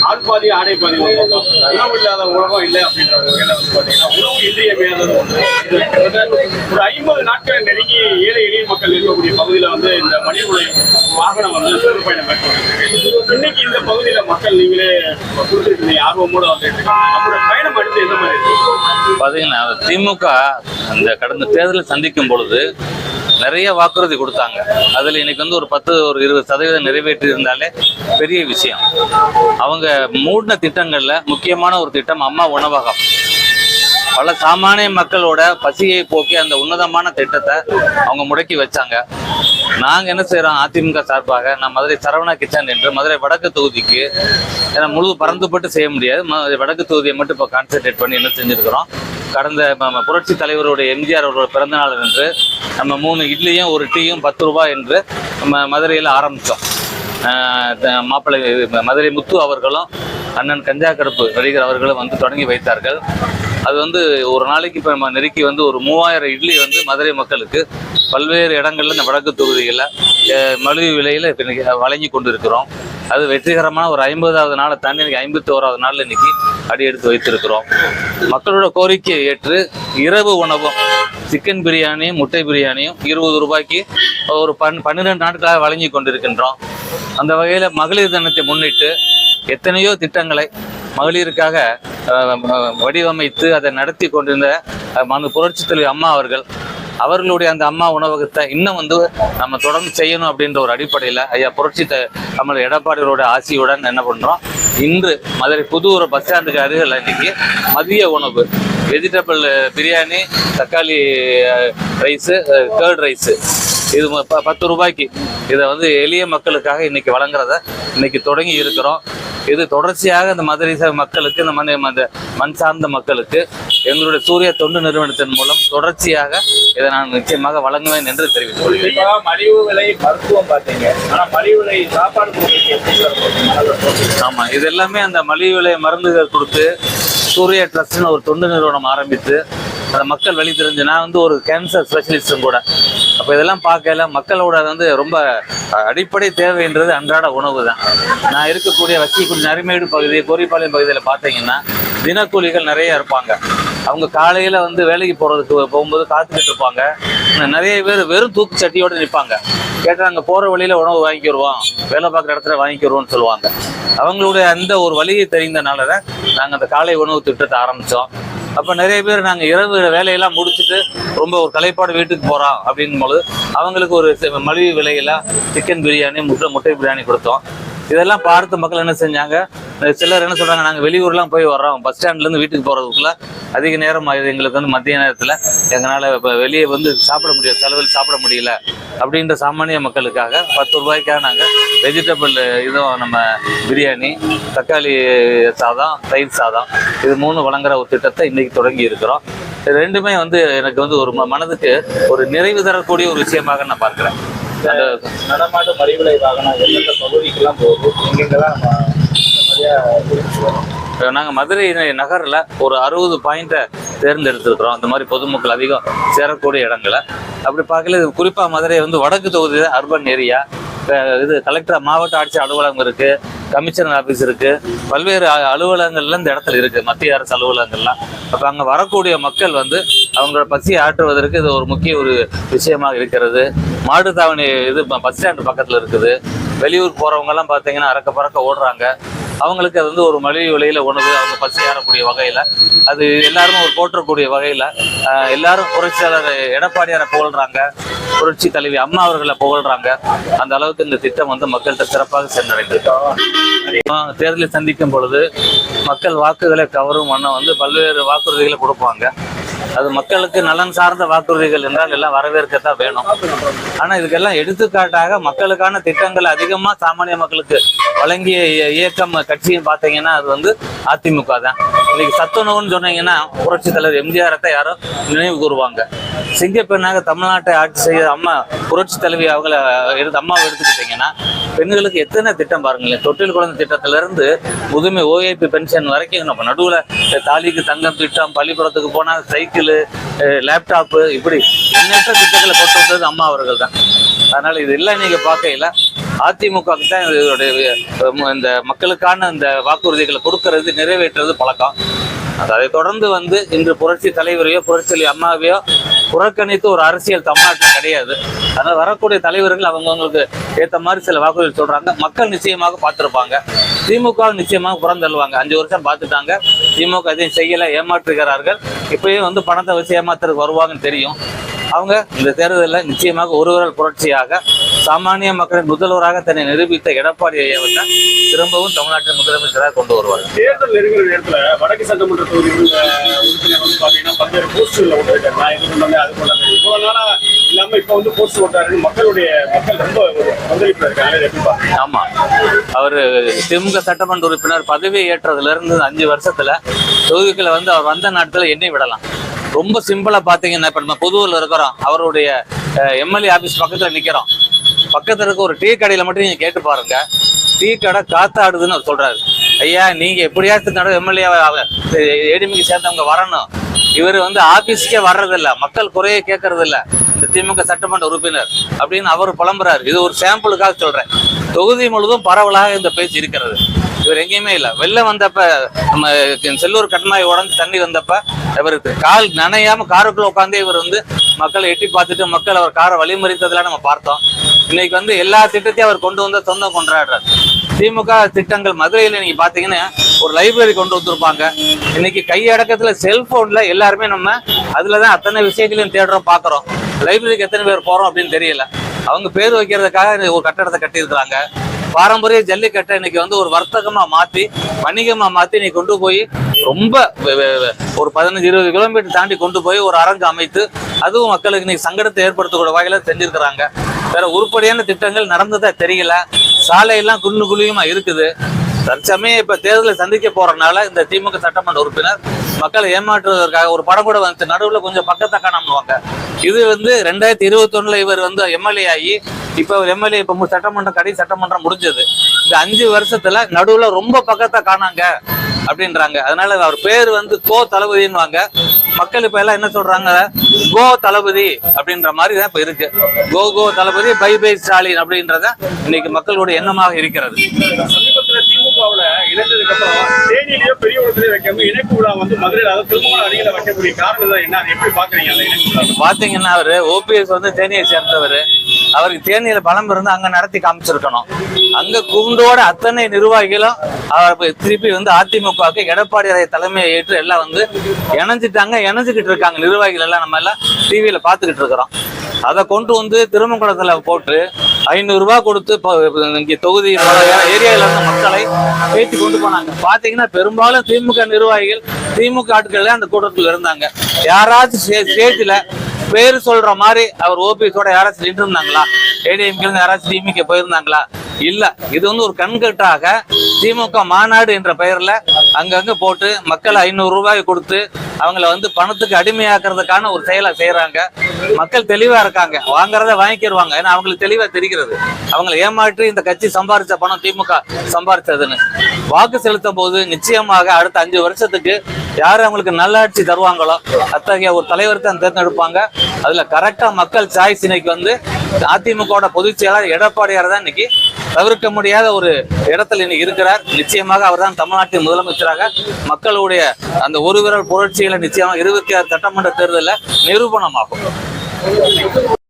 ஆள் பாதி ஆடை பாதி உணவு இல்லாத உலகம் இல்லை அப்படின்ற வகையில வந்து பாத்தீங்கன்னா உணவு இன்றியமையாதது ஒன்று. ஒரு 50 நாட்களை நெருங்கி ஏழை எளிய மக்கள் இருக்கக்கூடிய பகுதியில வந்து இந்த மனித உலை வாகனம் வந்து சுற்றுப்பயணம் மேற்கொண்டு இன்னைக்கு இந்த பகுதியில மக்கள் நீங்களே கொடுத்துருக்கீங்க ஆர்வமோட வந்துட்டு நம்மளோட பயணம் அடுத்து எந்த மாதிரி இருக்கு பாத்தீங்கன்னா திமுக அந்த கடந்த தேர்தலை சந்திக்கும் பொழுது நிறைய வாக்குறுதி கொடுத்தாங்க. அதுல இன்னைக்கு வந்து ஒரு 20% நிறைவேற்றி இருந்தாலே பெரிய விஷயம். அவங்க மூடின திட்டங்கள்ல முக்கியமான ஒரு திட்டம் அம்மா உணவகம். பல சாமானிய மக்களோட பசியை போக்கி அந்த உன்னதமான திட்டத்தை அவங்க முடக்கி வச்சாங்க. நாங்க என்ன செய்யறோம், அதிமுக சார்பாக நான் மதுரை சரவணா கிச்சன் என்று மதுரை வடக்கு தொகுதிக்கு ஏன்னா முழு பறந்துபட்டு செய்ய முடியாது, வடக்கு தொகுதியை மட்டும் இப்போ கான்சென்ட்ரேட் பண்ணி என்ன செஞ்சிருக்கிறோம், கடந்த புரட்சி தலைவருடைய எம்ஜிஆர் அவரோட பிறந்தநாள் என்று நம்ம 3 இட்லியும் 1 டீயும் 10 ரூபாய் என்று நம்ம மதுரையில் ஆரம்பித்தோம். மாப்பிள்ளை மதுரை முத்து அவர்களும் அண்ணன் கஞ்சா கருப்பு நடிகர் அவர்களும் வந்து தொடங்கி வைத்தார்கள். அது வந்து ஒரு நாளைக்கு இப்போ நம்ம நெருக்கி வந்து ஒரு 3000 இட்லி வந்து மதுரை மக்களுக்கு பல்வேறு இடங்கள்ல இந்த வடக்கு தொகுதிகளில் மலிவு விலையில் இப்போ வழங்கி கொண்டு இருக்கிறோம். அது வெற்றிகரமான ஒரு 50வது நாளை தாண்டி இன்னைக்கு 51வது நாளில் இன்னைக்கு அடி எடுத்து வைத்திருக்கிறோம். மக்களோட கோரிக்கையை ஏற்று இரவு உணவும் சிக்கன் பிரியாணியும் முட்டை பிரியாணியும் 20 ரூபாய்க்கு ஒரு 12 நாட்களாக வழங்கி கொண்டிருக்கின்றோம். அந்த வகையில் மகளிர் தினத்தை முன்னிட்டு எத்தனையோ திட்டங்களை மகளிருக்காக வடிவமைத்து அதை நடத்தி கொண்டிருந்த புரட்சி தலைவர் அம்மா அவர்களுடைய அந்த அம்மா உணவகத்தை இன்னும் வந்து நம்ம தொடர்ந்து செய்யணும் அப்படின்ற ஒரு அடிப்படையில் ஐயா நம்ம எடப்பாடியோட ஆசியுடன் என்ன பண்ணுறோம், இன்று மதுரை புதூர் பஸ் ஸ்டாண்டுக்கு அருகில் இன்னைக்கு மதிய உணவு வெஜிடபிள் பிரியாணி, தக்காளி ரைஸு, கர்ட் ரைஸு இது 10 ரூபாய்க்கு இதை வந்து எளிய மக்களுக்காக இன்னைக்கு வழங்குறத இன்னைக்கு தொடங்கி இருக்கிறோம். இது தொடர்ச்சியாக இந்த மதுரை மக்களுக்கு இந்த மண் சார்ந்த மக்களுக்கு எங்களுடைய சூரிய தொண்டு நிறுவனத்தின் மூலம் தொடர்ச்சியாக இதை நான் நிச்சயமாக வழங்குவேன் என்று தெரிவித்துக் கொள்கிறேன். மலிவு விலை மருத்துவம் பார்த்தீங்க, ஆனா மலிவு விலை சாப்பாடு ஆமா, இது எல்லாமே அந்த மலிவு விலை மருந்துகள் கொடுத்து சூரிய ட்ரஸ்ட்னு ஒரு தொண்டு நிறுவனம் ஆரம்பித்து அந்த மக்கள் வழி தெரிஞ்சு நான் வந்து ஒரு கேன்சர் ஸ்பெஷலிஸ்டும் கூட. அப்போ இதெல்லாம் பார்க்கல மக்களோட வந்து ரொம்ப அடிப்படை தேவைன்றது அன்றாட உணவு தான். நான் இருக்கக்கூடிய வச்சிக்குடி நரிமேடு பகுதி கோரிப்பாளையம் பகுதியில் பார்த்தீங்கன்னா தினக்கூலிகள் நிறைய இருப்பாங்க. அவங்க காலையில் வந்து வேலைக்கு போகும்போது காத்துக்கிட்டு இருப்பாங்க. நிறைய பேர் வெறும் தூக்கு சட்டியோடு நிற்பாங்க. கேட்டால் நாங்கள் போகிற வழியில் உணவு வாங்கிக்கிடுவோம், வேலை பார்க்குற இடத்துல வாங்கிக்கிடுவோம்னு சொல்லுவாங்க. அவங்களுடைய அந்த ஒரு வழியை தெரிந்தனால தான் நாங்கள் அந்த காலை உணவு திட்டத்தை ஆரம்பித்தோம். அப்போ நிறைய பேர் நாங்கள் இரவு வேலையெல்லாம் முடிச்சுட்டு ரொம்ப ஒரு களைப்பாடு வீட்டுக்கு போகிறோம் அப்படிங்கும்போது அவங்களுக்கு ஒரு மலிவு விலையில் சிக்கன் பிரியாணி முட்டை பிரியாணி கொடுத்தோம். இதெல்லாம் பார்த்து மக்கள் என்ன செஞ்சாங்க, சிலர் என்ன சொல்கிறாங்க, நாங்கள் வெளியூர்லாம் போய் வர்றோம், பஸ் ஸ்டாண்ட்லேருந்து வீட்டுக்கு போகிறதுக்குள்ள அதிக நேரம் ஆகுது, எங்களுக்கு வந்து மதிய நேரத்தில் எங்களால் இப்போ வெளியே வந்து சாப்பிட முடியாது, செலவில் சாப்பிட முடியல அப்படின்ற சாமானிய மக்களுக்காக 10 ரூபாய்க்காக நாங்கள் வெஜிடபிள் இதுவும் நம்ம பிரியாணி, தக்காளி சாதம், தயிர் சாதம் இது 3 வழங்குற ஒரு திட்டத்தை இன்னைக்கு தொடங்கி இருக்கிறோம். இது ரெண்டுமே வந்து எனக்கு வந்து ஒரு மனதுக்கு ஒரு நிறைவு தரக்கூடிய ஒரு விஷயமாக நான் பார்க்குறேன். நடமாட்டு மலிவு விலை வாகனம் எந்தெந்த பகுதிக்கெல்லாம் போகுது, எங்கெங்கெல்லாம் நாங்கள் மதுரை நகரில் ஒரு 60 பாயிண்ட்டை தேர்ந்தெடுத்துருக்குறோம். அந்த மாதிரி பொதுமக்கள் அதிகம் சேரக்கூடிய இடங்களை அப்படி பார்க்கல. இது குறிப்பாக மதுரை வந்து வடக்கு தொகுதியில் அர்பன் ஏரியா, இது கலெக்டர் மாவட்ட ஆட்சியர் அலுவலகம் இருக்குது, கமிஷனர் ஆஃபீஸ் இருக்குது, பல்வேறு அலுவலகங்கள்ல இந்த இடத்துல இருக்குது, மத்திய அரசு அலுவலகங்கள்லாம். அப்போ அங்கே வரக்கூடிய மக்கள் வந்து அவங்களோட பசியை ஆற்றுவதற்கு இது ஒரு முக்கிய ஒரு விஷயமாக இருக்கிறது. மாட்டுத்தாவணி இது பஸ் ஸ்டாண்டு பக்கத்தில் இருக்குது. வெளியூர் போகிறவங்கெல்லாம் பார்த்தீங்கன்னா அறக்க பறக்க ஓடுறாங்க. அவங்களுக்கு அது வந்து ஒரு மலிவு விலையில் உணவு அவங்க பசி ஏறக்கூடிய வகையில் அது எல்லாருமே ஒரு போற்றக்கூடிய வகையில் எல்லாரும் புரட்சியாளர் எடப்பாடியாரை புகழ்றாங்க, புரட்சி தலைவி அம்மா அவர்களை புகழ்றாங்க. அந்த அளவுக்கு இந்த திட்டம் வந்து மக்கள்கிட்ட சிறப்பாக சென்றடைந்திருக்கோம். தேர்தலை சந்திக்கும் பொழுது மக்கள் வாக்குகளை கவரும் வண்ணம் வந்து பல்வேறு வாக்குறுதிகளை கொடுப்பாங்க. அது மக்களுக்கு நலன் சார்ந்த வாக்குறுதிகள் என்றால் எல்லாம் வரவேற்கத்தான் வேணும். ஆனால் இதுக்கெல்லாம் எடுத்துக்காட்டாக மக்களுக்கான திட்டங்கள் அதிகமாக சாமானிய மக்களுக்கு வழங்கிய இயக்கம் கட்சியும் பார்த்தீங்கன்னா அது வந்து அதிமுக தான். இன்னைக்கு சத்துணவுன்னு சொன்னீங்கன்னா புரட்சி தலைவர் எம்ஜிஆரை யாரும் நினைவு கூறுவாங்க. சிங்கப்பெண்ணாக தமிழ்நாட்டை ஆட்சி செய்ய அம்மா புரட்சி தலைவி அவங்கள அம்மாவை எடுத்துக்கிட்டீங்கன்னா பெண்களுக்கு எத்தனை திட்டம் பாருங்களேன். தொட்டில் குழந்தை திட்டத்திலிருந்து முதுமை ஓஏபி பென்ஷன் வரைக்கும் நம்ம நடுவில் தாலிக்கு தங்கம் திட்டம், பள்ளிக்கூடத்துக்கு போனால் சைக்கிள், லேப்டாப்பு, இப்படி எண்ணற்ற திட்டங்களை கொண்டு வந்தது அம்மா அவர்கள் தான். அதனால இது எல்லாம் நீங்க பார்க்கையில அதிமுக தான் இதோடைய இந்த மக்களுக்கான இந்த வாக்குறுதிகளை கொடுக்கறது நிறைவேற்றுறது பழக்கம். அதை தொடர்ந்து வந்து இன்று புரட்சி தலைவரையோ புரட்சி அம்மாவையோ புறக்கணித்து ஒரு அரசியல் தமிழ்நாட்டில் கிடையாது. அதனால் வரக்கூடிய தலைவர்கள் அவங்கவுங்களுக்கு ஏற்ற மாதிரி சில வாக்குறுதிகள் சொல்றாங்க. மக்கள் நிச்சயமாக பார்த்துருப்பாங்க. திமுக நிச்சயமாக புறந்தள்ளுவாங்க. 5 வருஷம் பார்த்துட்டாங்க. திமுக எதையும் செய்யலை, ஏமாற்றுகிறார்கள். இப்பயும் வந்து பணத்தை வச்சு ஏமாத்துறதுக்கு வருவாங்கன்னு தெரியும். அவங்க இந்த தேர்தலில் நிச்சயமாக ஒருவரால் புரட்சியாக சாமானிய மக்களின் முதல்வராக தன்னை நிரூபித்த எடப்பாடி ஐயாவை தான் திரும்பவும் தமிழ்நாட்டின் முதலமைச்சராக கொண்டு வருவார். தேர்தல் நெருங்குற நேரத்துல வடக்கு சட்டமன்ற தொகுதி உறுப்பினர் வந்து பாத்தீங்கன்னா பல்வேறு போஸ்டர்ல ஓட்டிருக்காரு. நான் இது கொண்டாங்க அது கொண்டாங்க இவ்வளவு நாளா இல்லாம இப்ப வந்து போஸ்டர் ஓட்டாரு. மக்கள் ரொம்ப பங்களிப்பு இருக்காங்க. எப்படி பாருங்க? ஆமா, அவரு திமுக சட்டமன்ற உறுப்பினர் பதவி ஏற்றதுல இருந்து 5 வருஷத்துல தொகுதிக்குள்ள வந்து அவர் வந்த நாட்டுல எண்ணெய் விடலாம். ரொம்ப சிம்பிளா பாத்தீங்கன்னா இப்ப நம்ம புதூர்ல இருக்கிறோம், அவருடைய எம்எல்ஏ ஆபீஸ் பக்கத்துல நிக்கிறோம். பக்கத்துல இருக்க ஒரு டீ கடையில மட்டும் நீங்க கேட்டு பாருங்க, டீ கடை காத்தாடுதுன்னு அவர் சொல்றாரு. ஐயா, நீங்க எப்படியாச்சும் நடுவு எம்எல்ஏ ஏடிஎம்கே சேர்ந்தவங்க வரணும். இவர் வந்து ஆபீஸ்க்கே வர்றதில்ல, மக்கள் குறைய கேட்கறது இல்ல இந்த திமுக சட்டமன்ற உறுப்பினர் அப்படின்னு அவர் புலம்புறாரு. இது ஒரு சாம்பிளுக்காக சொல்றேன். தொகுதி முழுவதும் பரவலாக இந்த பேச்சு இருக்கிறது. இவர் எங்கேயுமே இல்லை. வெள்ளம் வந்தப்ப நம்ம செல்லூர் கட்மாய் உடஞ்சு தண்ணி வந்தப்ப இவருக்கு கால் நனையாம காருக்குள்ள உட்காந்து இவர் வந்து மக்களை எட்டி பார்த்துட்டு மக்கள் அவர் காரை வழிமறித்ததெல்லாம் நம்ம பார்த்தோம். இன்னைக்கு வந்து எல்லா திட்டத்தையும் அவர் கொண்டு வந்த சொந்தம் கொண்டாடுறாரு. திமுக திட்டங்கள் மதுரையில் நீங்க பாத்தீங்கன்னா ஒரு லைப்ரரி கொண்டு வந்திருப்பாங்க. இன்னைக்கு கையடக்கத்துல செல்போன்ல எல்லாருமே நம்ம அதுலதான் அத்தனை விஷயங்களையும் தேடுறோம், பாக்குறோம். லைப்ரரிக்கு எத்தனை பேர் போறோம் அப்படின்னு தெரியல. அவங்க பேர் வைக்கிறதுக்காக ஒரு கட்டடத்தை கட்டியிருக்கிறாங்க. பாரம்பரிய ஜல்லிக்கட்டை இன்னைக்கு வந்து ஒரு வர்த்தகமா மாத்தி வணிகமா மாத்தி இன்னைக்கு கொண்டு போய் ரொம்ப ஒரு 15-20 கிலோமீட்டர் தாண்டி கொண்டு போய் ஒரு அரங்கு அமைத்து அதுவும் மக்களுக்கு இன்னைக்கு சங்கடத்தை ஏற்படுத்தக்கூடிய வகையில செஞ்சிருக்கிறாங்க. வேற உருப்படியான திட்டங்கள் நடந்ததா தெரியல. சாலையெல்லாம் குண்டு குழியுமா இருக்குது. தற்சமயம் இப்ப தேர்தலை சந்திக்க போறதுனால இந்த திமுக சட்டமன்ற உறுப்பினர் மக்களை ஏமாற்றுவதற்காக ஒரு படம் கூட வந்து நடுவுல கொஞ்சம் பக்கத்தை காணாமலுவாங்க. இது வந்து 2021 இவர் வந்து எம்எல்ஏ ஆகி இப்ப ஒரு எம்எல்ஏ இப்ப சட்டமன்றம் கடைசி சட்டமன்றம் முடிஞ்சது. இந்த 5 வருஷத்துல நடுவுல ரொம்ப பக்கத்தை காணாங்க அப்படின்றாங்க. அதனால அவர் பேர் வந்து கோ தளபதின்னு வாங்க. மக்கள் இப்ப எல்லாம் என்ன சொல்றாங்க, கோ தளபதி அப்படின்ற மாதிரி தான் இப்ப இருக்கு. கோ தளபதி, பை பை ஸ்டாலின் அப்படின்றத இன்னைக்கு மக்களுடைய எண்ணமாக இருக்கிறது. சமீபத்துல திமுகவுல இணைந்ததுக்கு அப்புறம் தேனியிலேயோ பெரிய இடத்துலயே வைக்காம இணைப்பு விழா வந்து மதுரையில் அதாவது திருமண அணிகளை வைக்கக்கூடிய காரணம் தான் என்ன, அதை எப்படி பாக்குறீங்க? அந்த இணைப்பு விழா பாத்தீங்கன்னா அவரு ஓபிஎஸ் வந்து தேனியை சேர்ந்தவர். அவருக்கு தேனியில பலம் இருந்து அங்க நடத்தி காமிச்சிருக்கணும். அங்க குண்டோட அத்தனை நிர்வாகிகளும் அவர் திருப்பி வந்து அதிமுகவுக்கு எடப்பாடி தலைமையை ஏற்று எல்லாம் வந்து இணைஞ்சுக்கிட்டு இருக்காங்க. நிர்வாகிகள் எல்லாம் நம்ம எல்லாம் டிவியில பாத்துக்கிட்டு இருக்கிறோம். அதை கொண்டு வந்து திருமங்குளத்துல போட்டு 500 ரூபாய் கொடுத்து இங்க தொகுதி ஏரியாவில இருந்த மக்களை பேசி கொண்டு போனாங்க. பாத்தீங்கன்னா பெரும்பாலும் திமுக நிர்வாகிகள் திமுக ஆட்கள் அந்த கூட்டத்தில் இருந்தாங்க. யாராச்சும் ஸ்டேஜ்ல பேர் சொல்ற மாதிரி அவர் ஓபிஎஸோட யாராச்சும் நின்று இருந்தாங்களா? ஏடிஎம்கே யாராச்சும் திமுக போயிருந்தாங்களா? இல்ல. இது வந்து ஒரு கண்கட்டாக திமுக மாநாடு என்ற பெயர்ல அங்கங்க போட்டு மக்களை 500 ரூபாய் கொடுத்து அவங்கள வந்து பணத்துக்கு அடிமையாக்குறதுக்கான ஒரு செயலை செய்யறாங்க. மக்கள் தெளிவா இருக்காங்க, வாங்குறத வாங்கிக்கிடுவாங்க. ஏன்னா அவங்களுக்கு தெளிவா தெரிகிறது அவங்களை ஏமாற்றி இந்த கட்சி சம்பாரிச்ச பணம் திமுக சம்பாரிச்சதுன்னு. வாக்கு செலுத்தும் போது நிச்சயமாக அடுத்த 5 வருஷத்துக்கு யாரு அவங்களுக்கு நல்லாட்சி தருவாங்களோ அத்தகைய ஒரு தலைவர் தான் தேர்ந்தெடுப்பாங்க. அதுல கரெக்டா மக்கள் சாய்ஸ் இன்னைக்கு வந்து அதிமுக பொதுச் செயலாளர் எடப்பாடியார் தான் இன்னைக்கு தவிர்க்க முடியாத ஒரு இடத்துல இன்னைக்கு இருக்கிறார். நிச்சயமாக அவர் தான் தமிழ்நாட்டின் முதலமைச்சராக மக்களுடைய அந்த ஒரு விரல் புரட்சிகளை நிச்சயமாக 26 சட்டமன்ற தேர்தலில் நிரூபணமாகும்.